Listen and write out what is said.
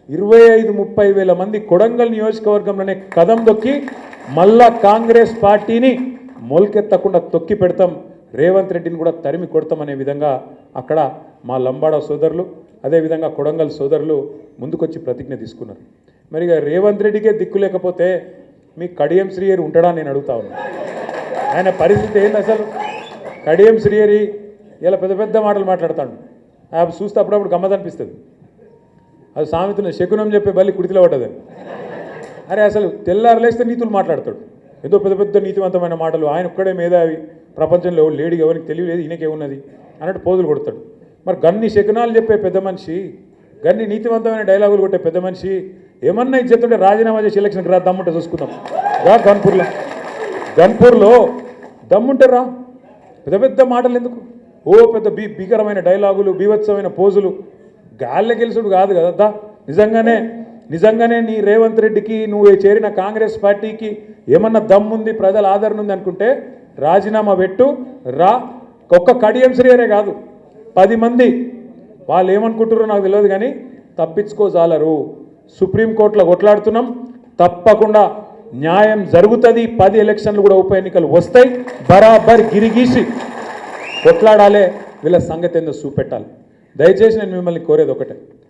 25-30 వేల మంది కొడంగల్ నియోజకవర్గంలోనే కదం దొక్కి మళ్ళా కాంగ్రెస్ పార్టీని మొలకెత్తకుండా తొక్కి పెడతాం, రేవంత్ రెడ్డిని కూడా తరిమి కొడతామనే విధంగా అక్కడ మా లంబాడ సోదరులు అదేవిధంగా కొడంగల్ సోదరులు ముందుకొచ్చి ప్రతిజ్ఞ తీసుకున్నారు. మరి రేవంత్ రెడ్డికే దిక్కు లేకపోతే మీ కడియం శ్రీహరి ఉంటాడా నేను అడుగుతా ఉన్నా. ఆయన పరిస్థితి ఏంది అసలు? కడియం శ్రీహరి ఇలా పెద్ద పెద్ద మాటలు మాట్లాడతాడు, చూస్తే అప్పుడప్పుడు గమ్మత్ అనిపిస్తుంది. అది సామెతను శకునం చెప్పే బల్లి కుడితిలో పడ్డదని. అరే అసలు తెల్లారలేస్తే నీతులు మాట్లాడతాడు, ఏదో పెద్ద పెద్ద నీతివంతమైన మాటలు. ఆయన ఒక్కడే మేధావి, ప్రపంచంలో ఎవరు లేడీ, ఎవరికి తెలియలేదు, ఈయనకేమున్నది అన్నట్టు పోజులు కొడతాడు. మరి గన్ని శకునాలు చెప్పే పెద్ద మనిషి, గన్ని నీతివంతమైన డైలాగులు కొట్టే పెద్ద మనిషి ఏమన్నా ఇచ్చేస్తుంటే రాజీనామా చేసి ఎలక్షన్కి రా, దమ్ముంటే చూసుకుందాం. రా గన్పూర్లో దమ్ముంటే రా, పెద్ద పెద్ద మాటలు ఎందుకు? ఓ పెద్ద భీకరమైన డైలాగులు, బీభత్సమైన పోజులు, గాల్లె గెలుసుడు కాదు కదా. నిజంగానే నీ రేవంత్ రెడ్డికి నువ్వు చేరిన కాంగ్రెస్ పార్టీకి ఏమన్నా దమ్ముంది, ప్రజల ఆదరణ ఉంది అనుకుంటే రాజీనామా పెట్టు, రా. ఒక్క కడియం శ్రీహరే కాదు, 10 మంది వాళ్ళు ఏమనుకుంటారో నాకు తెలియదు కానీ తప్పించుకోజాలరు. సుప్రీంకోర్టులో కొట్లాడుతున్నాం, తప్పకుండా న్యాయం జరుగుతుంది. 10 ఎలక్షన్లు కూడా ఉప ఎన్నికలు వస్తాయి, బరాబర్ గిరిగీసి కొట్లాడాలి, వీళ్ళ సంగతి ఏందో చూపెట్టాలి. దయచేసి నేను మిమ్మల్ని కోరేది ఒకటే,